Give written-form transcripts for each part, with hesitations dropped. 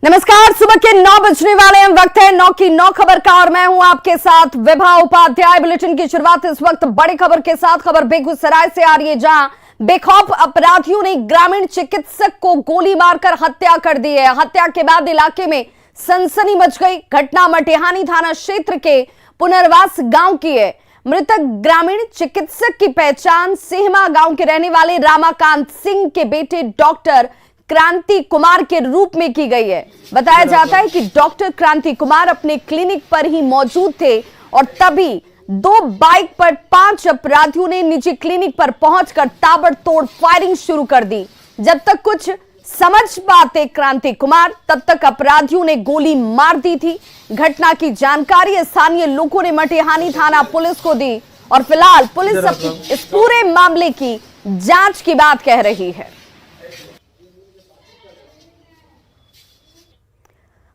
नमस्कार, सुबह के 9 बजने वाले हैं। वक्त है 9 की 9 खबर का और मैं हूं आपके साथ विभा उपाध्याय। बुलेटिन की शुरुआत इस वक्त बड़ी खबर के साथ। खबर बेगूसराय से आ रही है, जहां बेखौफ अपराधियों ने ग्रामीण चिकित्सक को गोली मारकर हत्या कर दी है। हत्या के बाद इलाके में सनसनी मच गई। घटना मटिहानी थाना क्षेत्र के पुनर्वास गांव की है। मृतक ग्रामीण चिकित्सक की पहचान सेहमा गांव के रहने वाले रामाकांत सिंह के बेटे डॉक्टर क्रांति कुमार के रूप में की गई है। बताया जाता है कि डॉक्टर क्रांति कुमार अपने क्लिनिक पर ही मौजूद थे और तभी 2 बाइक पर 5 अपराधियों ने निजी क्लिनिक पर पहुंचकर ताबड़तोड़ फायरिंग शुरू कर दी। जब तक कुछ समझ पाते क्रांति कुमार, तब तक अपराधियों ने गोली मार दी थी। घटना की जानकारी स्थानीय लोगों ने मटिहानी थाना पुलिस को दी और फिलहाल पुलिस इस पूरे मामले की जांच की बात कह रही है।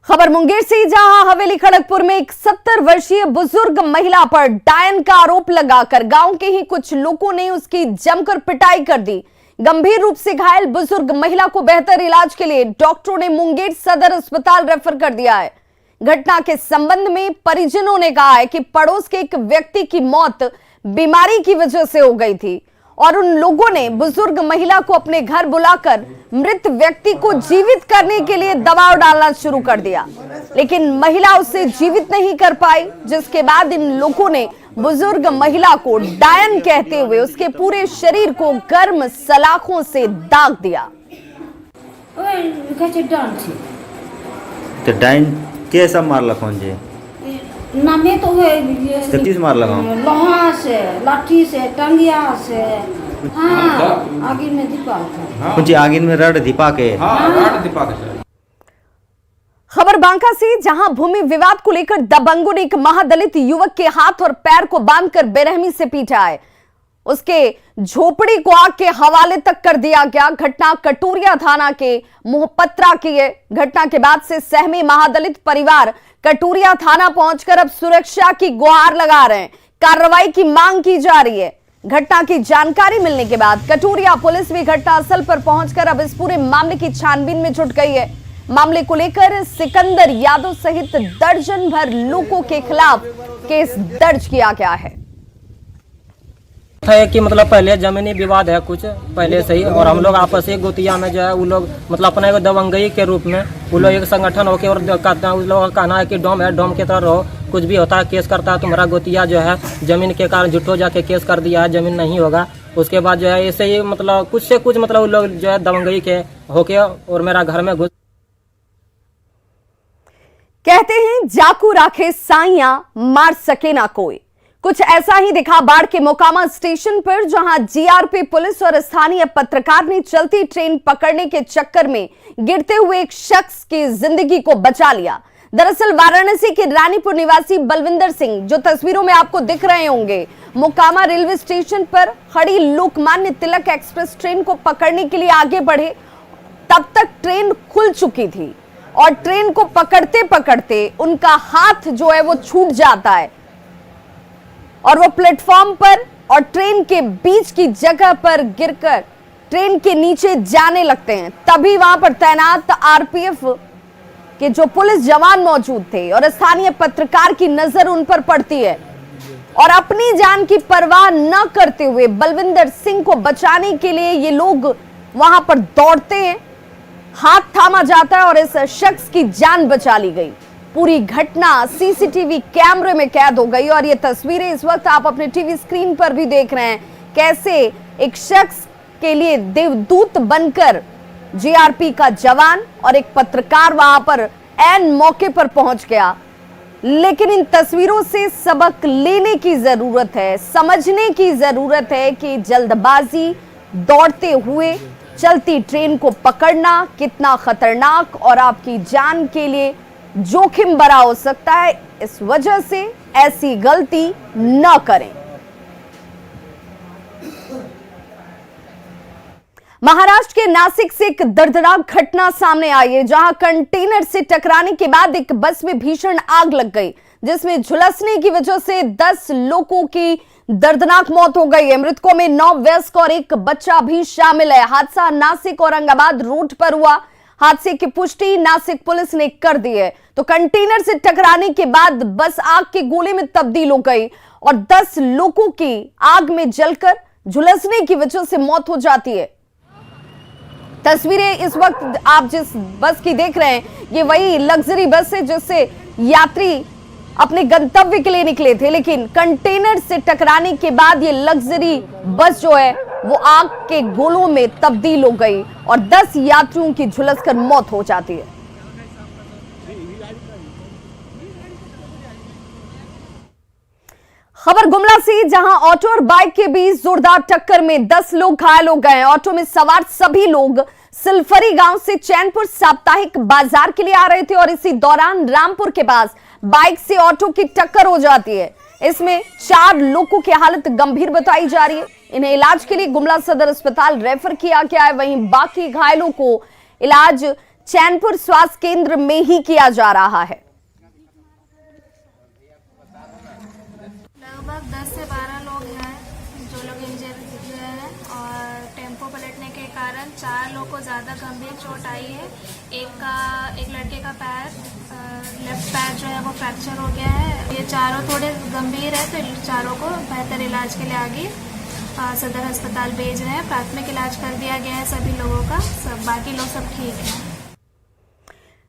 खबर मुंगेर से, जहां हवेली खड़गपुर में एक 70 वर्षीय बुजुर्ग महिला पर डायन का आरोप लगाकर गांव के ही कुछ लोगों ने उसकी जमकर पिटाई कर दी। गंभीर रूप से घायल बुजुर्ग महिला को बेहतर इलाज के लिए डॉक्टरों ने मुंगेर सदर अस्पताल रेफर कर दिया है। घटना के संबंध में परिजनों ने कहा है कि पड़ोस के एक व्यक्ति की मौत बीमारी की वजह से हो गई थी और उन लोगों ने बुजुर्ग महिला को अपने घर बुलाकर मृत व्यक्ति को जीवित करने के लिए दबाव डालना शुरू कर दिया, लेकिन महिला उसे जीवित नहीं कर पाई। जिसके बाद इन लोगों ने बुजुर्ग महिला को डायन कहते हुए उसके पूरे शरीर को गर्म सलाखों से दाग दिया। तो डायन कैसा मारला कौन जी? नामे तो किस मार लगा? लोहा से, लाठी से, टंगिया से। हाँ, आगे में दीपा था। कुछ आगे में रड दीपा के। रड दीपा के। खबर बांका से, जहां भूमि विवाद को लेकर दबंगों ने एक महादलित युवक के हाथ और पैर को बांधकर बेरहमी से पीटा है। उसके झोपड़ी को आग के हवाले तक कर दिया गया। घटना कटोरिया थाना के मोहपत्रा की है। घटना के बाद से सहमे महादलित परिवार कटोरिया थाना पहुंचकर अब सुरक्षा की गुहार लगा रहे हैं। कार्रवाई की मांग की जा रही है। घटना की जानकारी मिलने के बाद कटोरिया पुलिस भी घटनास्थल पर पहुंचकर अब इस पूरे मामले की छानबीन में जुट गई है। मामले को लेकर सिकंदर यादव सहित दर्जन भर लोगों के खिलाफ केस दर्ज किया गया है। है कि मतलब पहले जमीनी विवाद है कुछ पहले से ही, और हम लोग आपस में गोतिया में जो है वो लोग मतलब अपने को दबंगई के रूप में वो लोग एक संगठन होकर और कहते हैं, उस लोगों का कहना है कि डोम है, डोम की तरह रहो, कुछ भी होता है केस करता है। तुम्हारा गोतिया जो है जमीन के कारण झूठो जाके केस कर दिया है, जमीन नहीं होगा। उसके बाद जो है ऐसे ही मतलब कुछ से कुछ मतलब वो लोग जो है दबंगई के होके और मेरा घर में घुस। कहते हैं जाकू राखे साइया मार सके ना कोई। कुछ ऐसा ही दिखा बाढ़ के मोकामा स्टेशन पर, जहां जीआरपी पुलिस और स्थानीय पत्रकार ने चलती ट्रेन पकड़ने के चक्कर में गिरते हुए एक शख्स की जिंदगी को बचा लिया। दरअसल वाराणसी के रानीपुर निवासी बलविंदर सिंह, जो तस्वीरों में आपको दिख रहे होंगे, मोकामा रेलवे स्टेशन पर खड़ी लोकमान्य तिलक एक्सप्रेस ट्रेन को पकड़ने के लिए आगे बढ़े। तब तक ट्रेन खुल चुकी थी और ट्रेन को पकड़ते पकड़ते उनका हाथ जो है वो छूट जाता है और वो प्लेटफॉर्म पर और ट्रेन के बीच की जगह पर गिरकर ट्रेन के नीचे जाने लगते हैं। तभी वहां पर तैनात आरपीएफ के जो पुलिस जवान मौजूद थे और स्थानीय पत्रकार की नजर उन पर पड़ती है और अपनी जान की परवाह न करते हुए बलविंदर सिंह को बचाने के लिए ये लोग वहां पर दौड़ते हैं। हाथ थामा जाता है और इस शख्स की जान बचा ली गई। पूरी घटना सीसीटीवी कैमरे में कैद हो गई और ये तस्वीरें इस वक्त आप अपने टीवी स्क्रीन पर भी देख रहे हैं। कैसे एक शख्स के लिए देवदूत बनकर जीआरपी का जवान और एक पत्रकार वहां पर ऐन मौके पर पहुंच गया। लेकिन इन तस्वीरों से सबक लेने की जरूरत है, समझने की जरूरत है कि जल्दबाजी, दौड़ते हुए चलती ट्रेन को पकड़ना कितना खतरनाक और आपकी जान के लिए जोखिम भरा हो सकता है। इस वजह से ऐसी गलती न करें। महाराष्ट्र के नासिक से एक दर्दनाक घटना सामने आई है, जहां कंटेनर से टकराने के बाद एक बस में भीषण आग लग गई, जिसमें झुलसने की वजह से 10 लोगों की दर्दनाक मौत हो गई है। मृतकों में 9 वयस्क और एक बच्चा भी शामिल है। हादसा नासिक औरंगाबाद रूट पर हुआ। हादसे की पुष्टि नासिक पुलिस ने कर दी है। तो कंटेनर से टकराने के बाद बस आग के गोले में तब्दील हो गई और 10 लोगों की आग में जलकर झुलसने की वजह से मौत हो जाती है। तस्वीरें इस वक्त आप जिस बस की देख रहे हैं, ये वही लग्जरी बस है जिससे यात्री अपने गंतव्य के लिए निकले थे, लेकिन कंटेनर से टकराने के बाद ये लग्जरी बस जो है वो आग के गोलों में तब्दील हो गई और 10 यात्रियों की झुलसकर मौत हो जाती है। खबर गुमला से, जहां ऑटो और बाइक के बीच जोरदार टक्कर में 10 लोग घायल हो गए। ऑटो में सवार सभी लोग सिलफरी गांव से चैनपुर साप्ताहिक बाजार के लिए आ रहे थे और इसी दौरान रामपुर के पास बाइक से ऑटो की टक्कर हो जाती है। इसमें 4 लोगों की हालत गंभीर बताई जा रही है। इन्हें इलाज के लिए गुमला सदर अस्पताल रेफर किया गया है। वहीं बाकी घायलों को इलाज चैनपुर स्वास्थ्य केंद्र में ही किया जा रहा है। लगभग 10 से 12 लोग हैं जो लोग इंजर हुए हैं और टेम्पो पलटने के कारण 4 लोग को ज़्यादा गंभीर चोट आई है। एक लड़के का पैर, लेफ्ट पैर जो है वो फ्रैक्चर हो गया है। ये चारों थोड़े गंभीर है, तो चारों को बेहतर इलाज के लिए आगे सदर अस्पताल भेज रहे हैं। प्राथमिक इलाज कर दिया गया है सभी लोगों का, बाकी लोग सब ठीक हैं।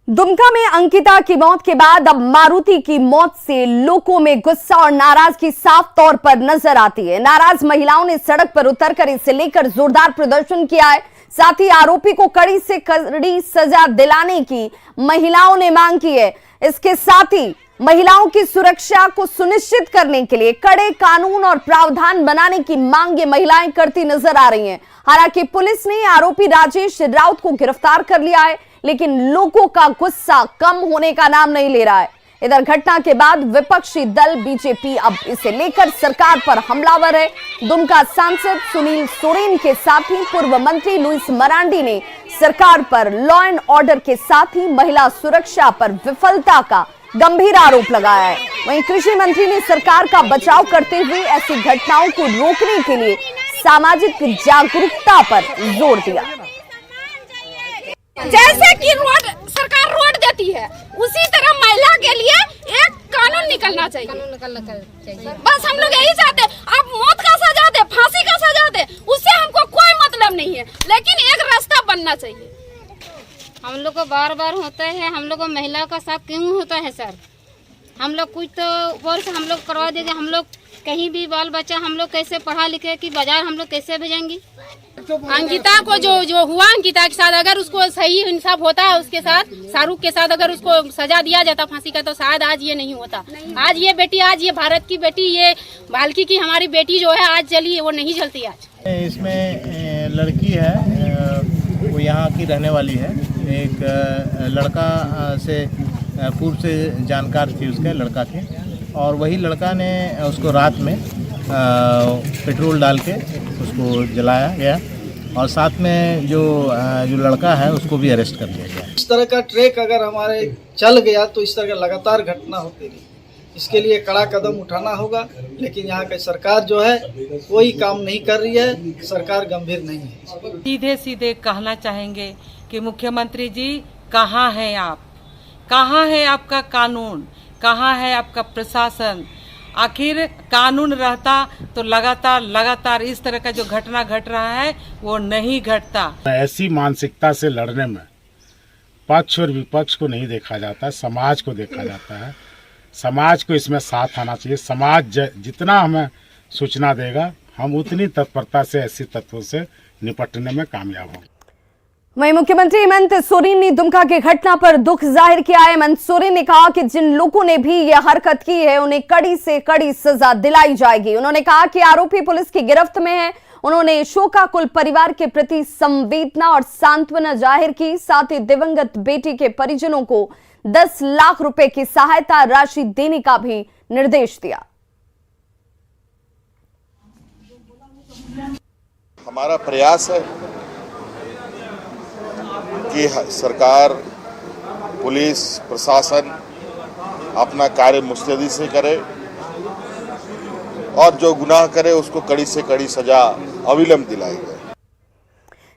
दुमका में अंकिता की मौत के बाद अब मारुति की मौत से लोगों में गुस्सा और नाराजगी साफ तौर पर नजर आती है। नाराज महिलाओं ने सड़क पर उतरकर इसे लेकर जोरदार प्रदर्शन किया है। साथ ही आरोपी को कड़ी से कड़ी सजा दिलाने की महिलाओं ने मांग की है। इसके साथ ही महिलाओं की सुरक्षा को सुनिश्चित करने के लिए कड़े कानून और प्रावधान बनाने की मांग ये महिलाएं करती नजर आ रही हैं। हालांकि पुलिस ने आरोपी राजेश राउत को गिरफ्तार कर लिया है, लेकिन लोगों का गुस्सा कम होने का नाम नहीं ले रहा है। इधर घटना के बाद विपक्षी दल बीजेपी अब इसे लेकर सरकार पर हमलावर है। दुमका सांसद सुनील सोरेन के साथ ही पूर्व मंत्री लुइस मरांडी ने सरकार पर लॉ एंड ऑर्डर के साथ ही महिला सुरक्षा पर विफलता का गंभीर आरोप लगाया है। वहीं कृषि मंत्री ने सरकार का बचाव करते हुए ऐसी घटनाओं को रोकने के लिए सामाजिक जागरूकता पर जोर दिया। जैसे कि सरकार रोड देती है, उसी तरह महिला के लिए एक कानून निकलना चाहिए। बस हम लोग यही चाहते हैं। आप मौत का सजा दे, फांसी का सजा दे, उससे हमको कोई मतलब नहीं है, लेकिन एक रास्ता बनना चाहिए। हम लोग को बार बार होता है, हम लोग को महिला का साथ क्यों होता है सर? हम लोग कुछ तो वर्ष हम लोग करवा देंगे। हम लोग कहीं भी बाल बच्चा हम लोग कैसे पढ़ा लिखे कि बाजार हम लोग कैसे भेजेंगे? अंकिता को जो हुआ, अंकिता के साथ अगर उसको सही इंसाफ होता है, उसके साथ शाहरुख के साथ अगर उसको सजा दिया जाता फांसी का, तो शायद आज ये नहीं होता। आज ये बेटी, आज ये भारत की बेटी, ये भालकी की हमारी बेटी जो है आज जली, वो नहीं जलती आज। इसमें लड़की है, वो यहाँ की रहने वाली है। एक लड़का से पूर्व से जानकार थी उसके लड़का के, और वही लड़का ने उसको रात में पेट्रोल डाल के उसको जलाया गया और साथ में जो लड़का है उसको भी अरेस्ट कर लिया गया। इस तरह का ट्रैक अगर हमारे चल गया तो इस तरह का लगातार घटना होती रही। इसके लिए कड़ा कदम उठाना होगा, लेकिन यहाँ की सरकार जो है कोई काम नहीं कर रही है। सरकार गंभीर नहीं है। सीधे सीधे कहना चाहेंगे कि मुख्यमंत्री जी कहाँ हैं आप? कहाँ है आपका कानून? कहाँ है आपका प्रशासन? आखिर कानून रहता तो लगातार इस तरह का जो घटना घट रहा है वो नहीं घटता। ऐसी मानसिकता से लड़ने में पक्ष और विपक्ष को नहीं देखा जाता, समाज को देखा जाता है। समाज को इसमें साथ आना चाहिए। समाज जितना हमें सूचना देगा, हम उतनी तत्परता से ऐसी तत्वों से निपटने में कामयाब होंगे। वहीं मुख्यमंत्री हेमंत सोरेन ने दुमका की घटना पर दुख जाहिर किया है। हेमंत सोरेन ने कहा कि जिन लोगों ने भी यह हरकत की है उन्हें कड़ी से कड़ी सजा दिलाई जाएगी। उन्होंने कहा कि आरोपी पुलिस की गिरफ्त में है। उन्होंने शोकाकुल परिवार के प्रति संवेदना और सांत्वना जाहिर की। साथ ही दिवंगत बेटी के परिजनों को 10 लाख रुपए की सहायता राशि देने का भी निर्देश दिया। हमारा प्रयास है कि सरकार, पुलिस, प्रशासन अपना कार्य मुस्तैदी से करे और जो गुनाह करे उसको कड़ी से कड़ी सजा अविलंब दिलाई जाए।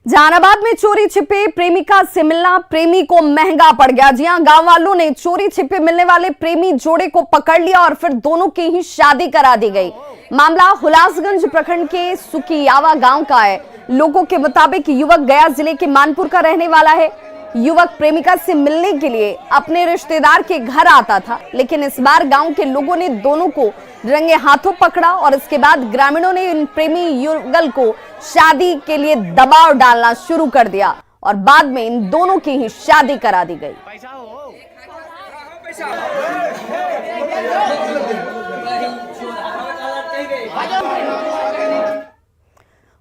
जहानाबाद में चोरी छिपे प्रेमिका से मिलना प्रेमी को महंगा पड़ गया। जी हां, गांव वालों ने चोरी छिपे मिलने वाले प्रेमी जोड़े को पकड़ लिया और फिर दोनों की ही शादी करा दी गई। मामला हुलासगंज प्रखंड के सुकियावा गांव का है। लोगों के मुताबिक युवक गया जिले के मानपुर का रहने वाला है। युवक प्रेमिका से मिलने के लिए अपने रिश्तेदार के घर आता था, लेकिन इस बार गांव के लोगों ने दोनों को रंगे हाथों पकड़ा और इसके बाद ग्रामीणों ने इन प्रेमी युगल को शादी के लिए दबाव डालना शुरू कर दिया और बाद में इन दोनों की ही शादी करा दी गई।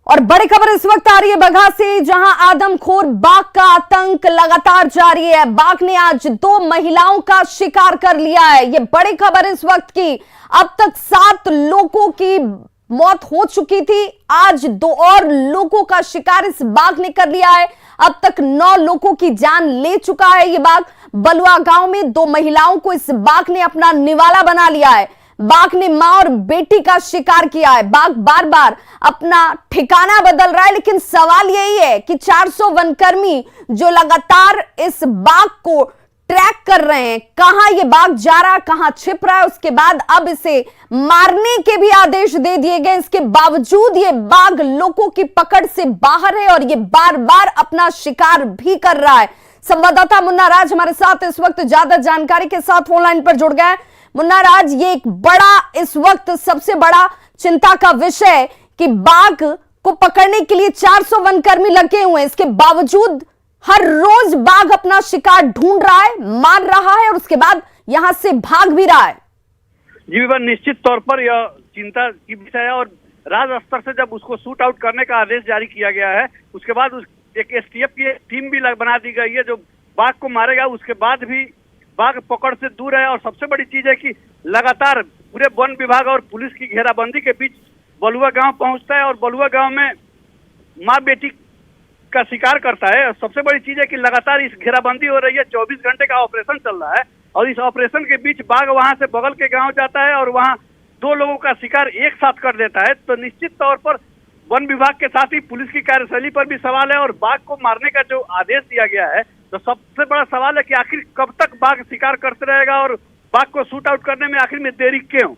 और बड़ी खबर इस वक्त आ रही है बगहा से, जहां आदमखोर बाघ का आतंक लगातार जारी है। बाघ ने आज 2 महिलाओं का शिकार कर लिया है। ये बड़ी खबर इस वक्त की। अब तक 7 लोगों की मौत हो चुकी थी, आज 2 और लोगों का शिकार इस बाघ ने कर लिया है। अब तक 9 लोगों की जान ले चुका है ये बाघ। बलुआ गांव में 2 महिलाओं को इस बाघ ने अपना निवाला बना लिया है। बाघ ने मां और बेटी का शिकार किया है। बाघ बार बार अपना ठिकाना बदल रहा है, लेकिन सवाल यही है कि 400 वनकर्मी जो लगातार इस बाघ को ट्रैक कर रहे हैं, कहां ये बाघ जा रहा है, कहां छिप रहा है। उसके बाद अब इसे मारने के भी आदेश दे दिए गए। इसके बावजूद ये बाघ लोगों की पकड़ से बाहर है और ये बार बार अपना शिकार भी कर रहा है। संवाददाता मुन्ना राज हमारे साथ इस वक्त ज्यादा जानकारी के साथ फोनलाइन पर जुड़ गए। मुन्ना राज, ये एक बड़ा इस वक्त सबसे बड़ा चिंता का विषय कि बाघ को पकड़ने के लिए 400 वनकर्मी लगे हुए हैं। इसके बावजूद हर रोज बाघ अपना शिकार ढूंढ रहा है, मार रहा है और उसके बाद यहां से भाग भी रहा है। जी विवाह, निश्चित तौर पर यह चिंता की विषय है और राज्य स्तर से जब उसको शूट आउट करने का आदेश जारी किया गया है, उसके बाद एक एसटीएफ की टीम भी बना दी गई है जो बाघ को मारेगा। उसके बाद भी बाघ पकड़ से दूर है और सबसे बड़ी चीज है कि लगातार पूरे वन विभाग और पुलिस की घेराबंदी के बीच बलुआ गांव पहुंचता है और बलुआ गांव में मां बेटी का शिकार करता है। सबसे बड़ी चीज है कि लगातार इस घेराबंदी हो रही है, 24 घंटे का ऑपरेशन चल रहा है और इस ऑपरेशन के बीच बाघ वहां से बगल के गांव जाता है और वहां 2 लोगों का शिकार एक साथ कर देता है। तो निश्चित तौर पर वन विभाग के साथ ही पुलिस की कार्यशैली पर भी सवाल है और बाघ को मारने का जो आदेश दिया गया है, तो सबसे बड़ा सवाल है कि आखिर कब तक बाघ शिकार करते रहेगा और बाघ को शूट आउट करने में आखिर में देरी क्यों।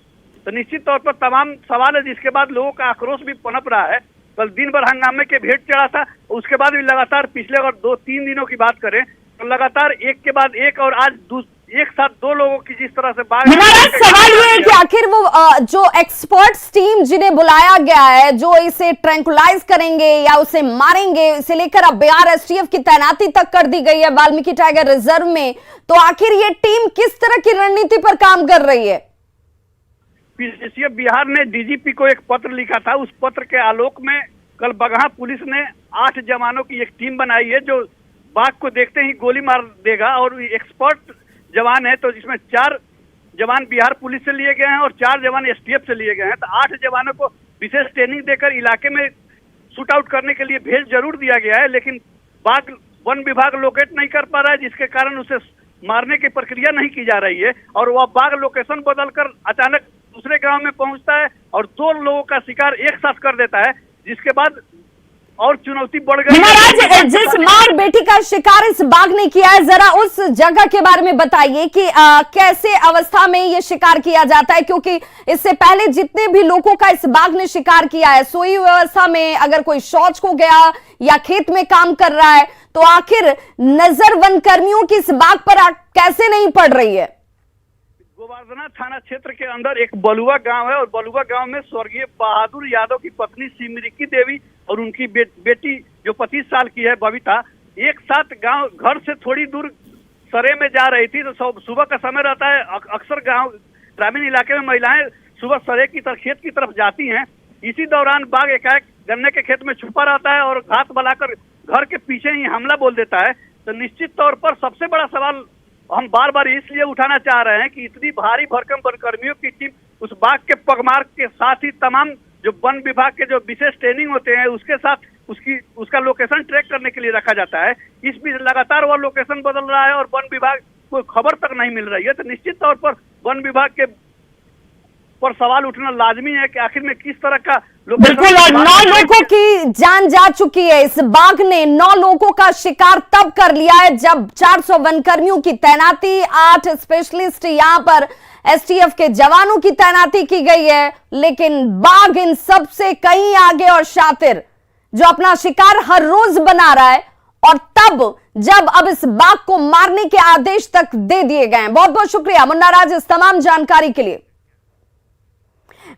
तो निश्चित तौर पर तमाम सवाल है, जिसके बाद लोगों का आक्रोश भी पनप रहा है। कल दिन भर हंगामे के भेंट चढ़ा था, उसके बाद भी लगातार पिछले अगर 2-3 दिनों की बात करें तो लगातार एक के बाद एक और आज एक साथ 2 लोगों की जिस तरह से बाघ। सवाल ये है कि आखिर वो जो एक्सपर्ट्स टीम जिन्हें बुलाया गया है, जो इसे ट्रैंकुलाइज करेंगे या उसे मारेंगे, इसे लेकर अब बिहार एसटीएफ की तैनाती तक कर दी गई है वाल्मीकि टाइगर रिजर्व में, तो आखिर ये टीम किस तरह की रणनीति पर काम कर रही है? पीसीएफ बिहार ने डीजीपी को एक पत्र लिखा था। उस पत्र के आलोक में कल बगहा पुलिस ने 8 जवानों की एक टीम बनाई है जो बाघ को देखते ही गोली मार देगा और एक्सपर्ट जवान है, तो जिसमें 4 जवान बिहार पुलिस से लिए गए हैं और 4 जवान एसटीएफ से लिए गए हैं। तो 8 जवानों को विशेष ट्रेनिंग देकर इलाके में शूट आउट करने के लिए भेज जरूर दिया गया है, लेकिन बाघ वन विभाग लोकेट नहीं कर पा रहा है, जिसके कारण उसे मारने की प्रक्रिया नहीं की जा रही है और वह बाघ लोकेशन बदलकर अचानक दूसरे गांव में पहुंचता है और 2 लोगों का शिकार एक साथ कर देता है, जिसके बाद और चुनौती बढ़ गई। जिस मां और बेटी का शिकार इस बाघ ने किया है, जरा उस जगह के बारे में बताइए कि कैसे अवस्था में ये शिकार किया जाता है, क्योंकि इससे पहले जितने भी लोगों का इस बाघ ने शिकार किया है, सोई अवस्था में, अगर कोई शौच को गया या खेत में काम कर रहा है, तो आखिर नजर वन कर्मियों की इस बाघ पर कैसे नहीं पड़ रही है? गोवर्धना थाना क्षेत्र के अंदर एक बलुआ गांव है और बलुआ गांव में स्वर्गीय बहादुर यादव की पत्नी सिमरिकी देवी और उनकी बेटी जो 25 साल की है बबीता, एक साथ गांव घर से थोड़ी दूर सरे में जा रही थी। तो सुबह का समय रहता है, अक्सर गांव ग्रामीण इलाके में महिलाएं सुबह सरे की तरफ खेत की तरफ जाती हैं। इसी दौरान बाघ एकाएक गन्ने के खेत में छुपा रहता है और घात बनाकर घर के पीछे ही हमला बोल देता है। तो निश्चित तौर पर सबसे बड़ा सवाल हम बार बार इसलिए उठाना चाह रहे हैं कि इतनी भारी भरकम वनकर्मियों की टीम उस बाघ के पगमार्ग के साथ ही तमाम जो वन विभाग के जो विशेष ट्रेनिंग होते हैं उसके साथ उसका लोकेशन ट्रैक करने के लिए रखा जाता है। इस बीच लगातार वह लोकेशन बदल रहा है और वन विभाग को खबर तक नहीं मिल रही है। तो निश्चित तौर पर वन विभाग के पर सवाल उठना लाजमी है कि आखिर में किस तरह का बिल्कुल, और 9 लोगों की जान जा चुकी है। इस बाघ ने 9 लोगों का शिकार तब कर लिया है जब 400 वन कर्मियों की तैनाती, 8 स्पेशलिस्ट यहां पर एसटीएफ के जवानों की तैनाती की गई है, लेकिन बाघ इन सबसे कहीं आगे और शातिर, जो अपना शिकार हर रोज बना रहा है, और तब जब अब इस बाघ को मारने के आदेश तक दे दिए गए हैं। बहुत बहुत शुक्रिया मुन्ना राज इस तमाम जानकारी के लिए।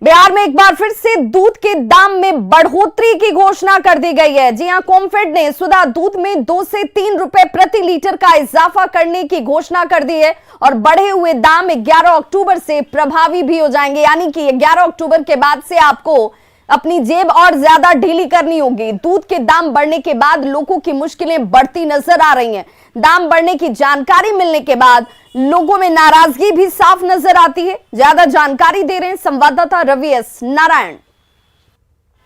बिहार में एक बार फिर से दूध के दाम में बढ़ोतरी की घोषणा कर दी गई है। जी हां, कॉम्फेड ने सुधा दूध में 2 से 3 रुपए प्रति लीटर का इजाफा करने की घोषणा कर दी है और बढ़े हुए दाम 11 अक्टूबर से प्रभावी भी हो जाएंगे। यानी कि 11 अक्टूबर के बाद से आपको अपनी जेब और ज्यादा ढीली करनी होगी। दूध के दाम बढ़ने के बाद लोगों की मुश्किलें बढ़ती नजर आ रही हैं। दाम बढ़ने की जानकारी मिलने के बाद लोगों में नाराजगी भी साफ नजर आती है। ज्यादा जानकारी दे रहे हैं संवाददाता रवि एस नारायण।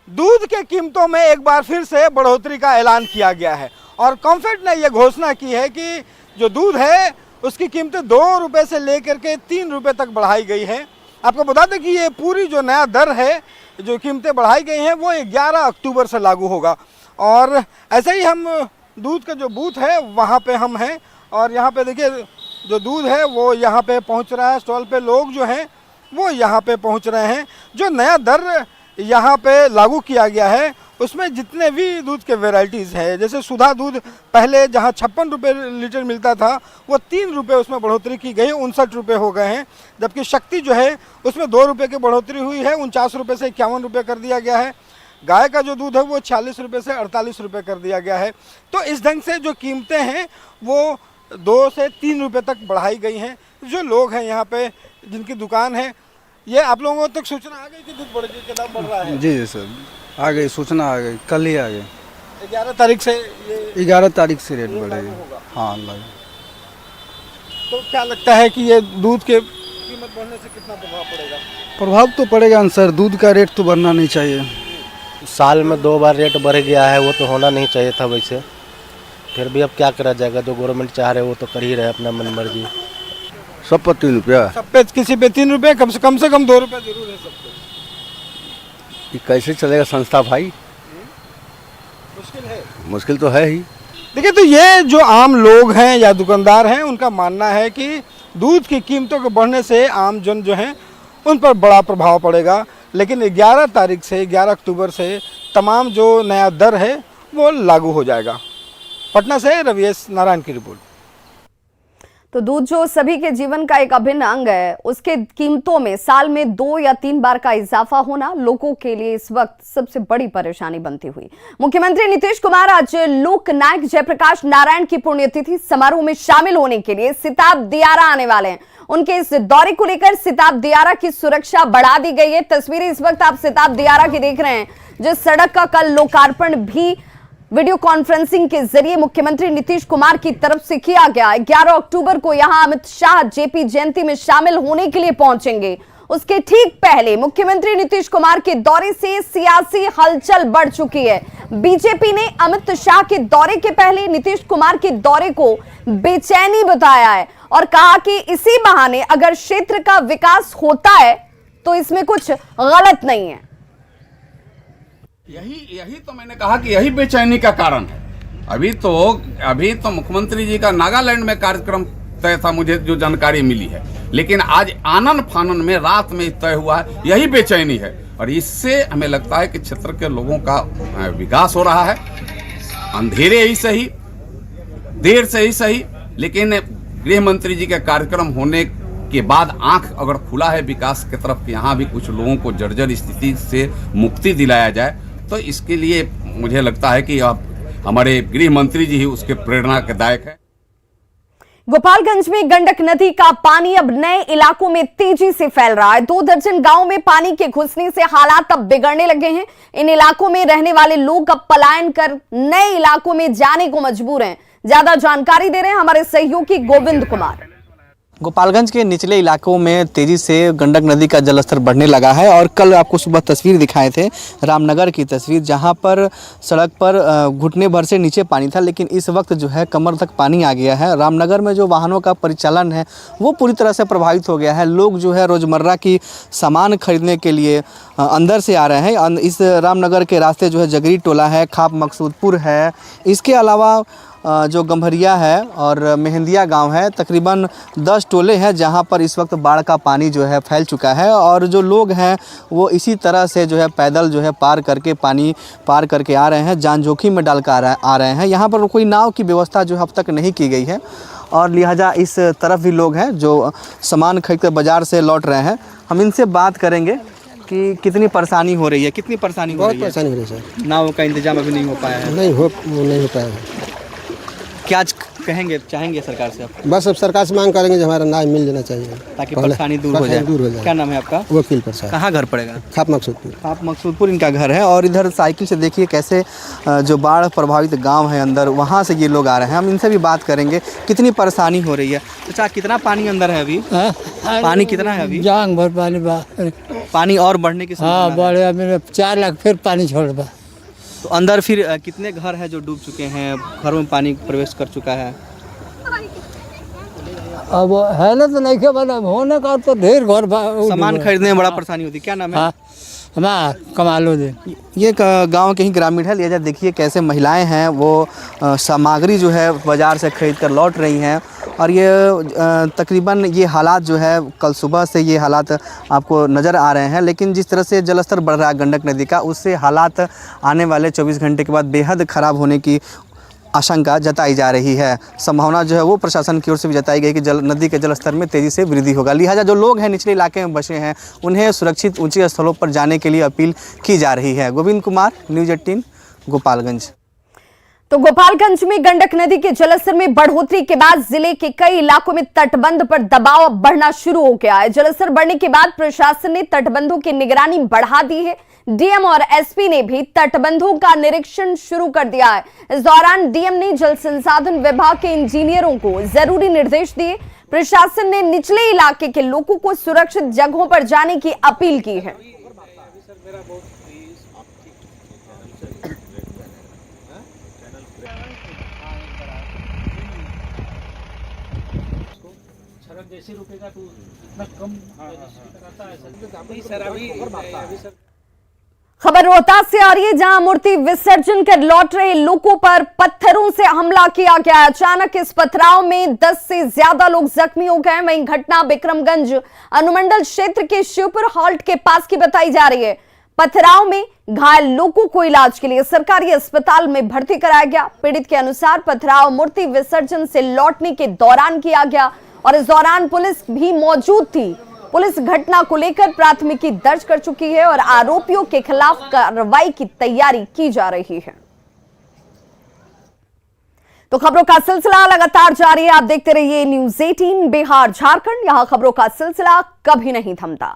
दूध के कीमतों में एक बार फिर से बढ़ोतरी का ऐलान किया गया है और कॉम्फेड ने यह घोषणा की है कि जो दूध है उसकी कीमतें 2 रुपए से लेकर के 3 रुपए तक बढ़ाई गई है। आपको बता दें कि ये पूरी जो नया दर है, जो कीमतें बढ़ाई गई हैं, वो 11 अक्टूबर से लागू होगा। और ऐसे ही हम दूध का जो बूथ है वहाँ पे हम हैं और यहाँ पे देखिए जो दूध है वो यहाँ पे पहुँच रहा है। स्टॉल पे लोग जो हैं वो यहाँ पे पहुँच रहे हैं। जो नया दर यहाँ पे लागू किया गया है उसमें जितने भी दूध के वेराइटीज़ है, जैसे सुधा दूध पहले जहाँ 56 रुपये लीटर मिलता था वो 3 रुपये उसमें बढ़ोतरी की गई, 59 रुपये हो गए हैं। जबकि शक्ति जो है उसमें 2 रुपये की बढ़ोतरी हुई है, 49 रुपये से 51 रुपये कर दिया गया है। गाय का जो दूध है वो 46 रुपये से 48 रुपये कर दिया गया है। तो इस ढंग से जो कीमतें हैं वो 2 से 3 रुपये तक बढ़ाई गई हैं। जो लोग हैं यहाँ पे जिनकी दुकान है, ये आप लोगों तक सूचना आ गई कि दूध के दाम बढ़ रहा है? जी सर, आ गई सूचना, आ गई, कल ही आ गई। 11 तारीख से 11 तारीख से रेट बढ़ेगा। हाँ लगा। तो क्या लगता है कि ये दूध के कीमत बढ़ने से कितना प्रभाव पड़ेगा? प्रभाव तो पड़ेगा सर, दूध का रेट तो बढ़ना नहीं चाहिए। साल में 2 बार रेट बढ़ गया है, वो तो होना नहीं चाहिए था वैसे। फिर भी अब क्या करा जाएगा, जो गवर्नमेंट चाह रहे वो तो कर ही रहे अपना मन मर्जी। सब पर 3 रुपया, सब पे किसी पे 3 रुपये, कम से कम 2 रुपये जरूर है सबको। ये कैसे चलेगा संस्था भाई? मुश्किल है, मुश्किल तो है ही। देखिए, तो ये जो आम लोग हैं या दुकानदार हैं उनका मानना है कि दूध की कीमतों के बढ़ने से आम जन जो हैं उन पर बड़ा प्रभाव पड़ेगा। लेकिन 11 तारीख से 11 अक्टूबर से तमाम जो नया दर है वो लागू हो जाएगा। पटना से रवि एस नारायण की रिपोर्ट। तो दूध जो सभी के जीवन का एक अभिन्न अंग है, उसके कीमतों में साल में 2 या 3 बार का इजाफा होना लोगों के लिए इस वक्त सबसे बड़ी परेशानी बनती हुई। मुख्यमंत्री नीतीश कुमार आज लोक नायक जयप्रकाश नारायण की पुण्यतिथि समारोह में शामिल होने के लिए सिताब दियारा आने वाले हैं। उनके इस दौरे को लेकर सिताब दियारा की सुरक्षा बढ़ा दी गई है। तस्वीरें इस वक्त आप सिताब दियारा की देख रहे हैं, जिस सड़क का कल लोकार्पण भी वीडियो कॉन्फ्रेंसिंग के जरिए मुख्यमंत्री नीतीश कुमार की तरफ से किया गया। 11 अक्टूबर को यहां अमित शाह जेपी जयंती में शामिल होने के लिए पहुंचेंगे। उसके ठीक पहले मुख्यमंत्री नीतीश कुमार के दौरे से सियासी हलचल बढ़ चुकी है। बीजेपी ने अमित शाह के दौरे के पहले नीतीश कुमार के दौरे को बेचैनी बताया है और कहा कि इसी बहाने अगर क्षेत्र का विकास होता है तो इसमें कुछ गलत नहीं है। यही तो मैंने कहा कि यही बेचैनी का कारण है। अभी तो मुख्यमंत्री जी का नागालैंड में कार्यक्रम तय था, मुझे जो जानकारी मिली है, लेकिन आज आनन फानन में रात में तय हुआ है। यही बेचैनी है और इससे हमें लगता है कि क्षेत्र के लोगों का विकास हो रहा है। अंधेरे ही सही, देर से ही सही, लेकिन गृह मंत्री जी के कार्यक्रम होने के बाद आंख अगर खुला है विकास की तरफ, यहाँ भी कुछ लोगों को जर्जर स्थिति से मुक्ति दिलाया जाए, तो इसके लिए मुझे लगता है कि अब हमारे गृह मंत्री जी ही उसके प्रेरणा के दायक है। गोपालगंज में गंडक नदी का पानी अब नए इलाकों में तेजी से फैल रहा है। 2 दर्जन गांवों में पानी के घुसने से हालात अब बिगड़ने लगे हैं। इन इलाकों में रहने वाले लोग अब पलायन कर नए इलाकों में जाने को मजबूर हैं। ज्यादा जानकारी दे रहे हैं हमारे सहयोगी गोविंद कुमार। गोपालगंज के निचले इलाकों में तेजी से गंडक नदी का जलस्तर बढ़ने लगा है और कल आपको सुबह तस्वीर दिखाए थे रामनगर की तस्वीर, जहां पर सड़क पर घुटने भर से नीचे पानी था, लेकिन इस वक्त जो है कमर तक पानी आ गया है। रामनगर में जो वाहनों का परिचालन है वो पूरी तरह से प्रभावित हो गया है। लोग जो है रोज़मर्रा की सामान खरीदने के लिए अंदर से आ रहे हैं। इस रामनगर के रास्ते जो है जगरी टोला है, खाप मकसूदपुर है, इसके अलावा जो गंभरिया है और मेहंदिया गांव है, तकरीबन 10 टोले हैं जहां पर इस वक्त बाढ़ का पानी जो है फैल चुका है और जो लोग हैं वो इसी तरह से जो है पैदल जो है पानी पार करके आ रहे हैं, जान जोखिम में डालकर आ रहे हैं। यहां पर कोई नाव की व्यवस्था जो है अब तक नहीं की गई है और लिहाजा इस तरफ भी लोग हैं जो सामान खरीद कर बाज़ार से लौट रहे हैं। हम इनसे बात करेंगे कि कितनी परेशानी हो रही है, कितनी परेशानी हो रही है। बहुत परेशानी हो रही है सर, नाव का इंतजाम अभी नहीं हो पाया है। नहीं हो पाया है। क्या चाहेंगे सरकार से आप? बस अब सरकार से मांग करेंगे जो हमारा नाव मिल जाना चाहिए ताकि परेशानी दूर हो जाए। क्या नाम है आपका? वकील प्रसाद। कहाँ घर पड़ेगा? खाप मकसूदपुर। खाप मकसूदपुर इनका घर है और इधर साइकिल से देखिए कैसे जो बाढ़ प्रभावित गांव है अंदर, वहाँ से ये लोग आ रहे हैं। हम इनसे भी बात करेंगे कितनी परेशानी हो रही है। अच्छा, कितना पानी अंदर है अभी? पानी कितना है अभी? जांग भर पानी और बढ़ने की बढ़े, 4 लाख फिर पानी छोड़ बा। तो अंदर फिर कितने घर हैं जो डूब चुके हैं? घरों में पानी प्रवेश कर चुका है। अब है ना तो नहीं के बना होने का तो ढेर घर सामान खरीदने में बड़ा परेशानी होती है। क्या नाम है? कमालो दे। ये गांव के ही ग्रामीण है। लिहाजा देखिए कैसे महिलाएं हैं वो सामग्री जो है बाज़ार से खरीद कर लौट रही हैं और ये तकरीबन ये हालात जो है कल सुबह से ये हालात आपको नज़र आ रहे हैं। लेकिन जिस तरह से जलस्तर बढ़ रहा है गंडक नदी का, उससे हालात आने वाले 24 घंटे के बाद बेहद ख़राब होने की आशंका जताई जा रही है। संभावना जो है वो प्रशासन की ओर से भी जताई गई कि नदी के जलस्तर में तेज़ी से वृद्धि होगा। लिहाजा जो लोग हैं निचले इलाके में बसे हैं उन्हें सुरक्षित ऊंचे स्थलों पर जाने के लिए अपील की जा रही है। गोविंद कुमार, न्यूज़ 18, गोपालगंज। तो गोपालगंज में गंडक नदी के जलस्तर में बढ़ोतरी के बाद जिले के कई इलाकों में तटबंध पर दबाव बढ़ना शुरू हो गया है। जलस्तर बढ़ने के बाद प्रशासन ने तटबंधों की निगरानी बढ़ा दी है। डीएम और एसपी ने भी तटबंधों का निरीक्षण शुरू कर दिया है। इस दौरान डीएम ने जल संसाधन विभाग के इंजीनियरों को जरूरी निर्देश दिए। प्रशासन ने निचले इलाके के लोगों को सुरक्षित जगहों पर जाने की अपील की है। खबर रोहतास से आ रही है, जहां मूर्ति विसर्जन कर लौट रहे लोगों पर पत्थरों से हमला किया गया। अचानक इस पथराव में 10 से ज्यादा लोग जख्मी हो गए। वहीं घटना विक्रमगंज अनुमंडल क्षेत्र के शिवपुर हॉल्ट के पास की बताई जा रही है। पथराव में घायल लोगों को इलाज के लिए सरकारी अस्पताल में भर्ती कराया गया। पीड़ित के अनुसार पथराव मूर्ति विसर्जन से लौटने के दौरान किया गया और इस दौरान पुलिस भी मौजूद थी। पुलिस घटना को लेकर प्राथमिकी दर्ज कर चुकी है और आरोपियों के खिलाफ कार्रवाई की तैयारी की जा रही है। तो खबरों का सिलसिला लगातार जारी है। आप देखते रहिए न्यूज़ 18 बिहार झारखंड। यहां खबरों का सिलसिला कभी नहीं थमता।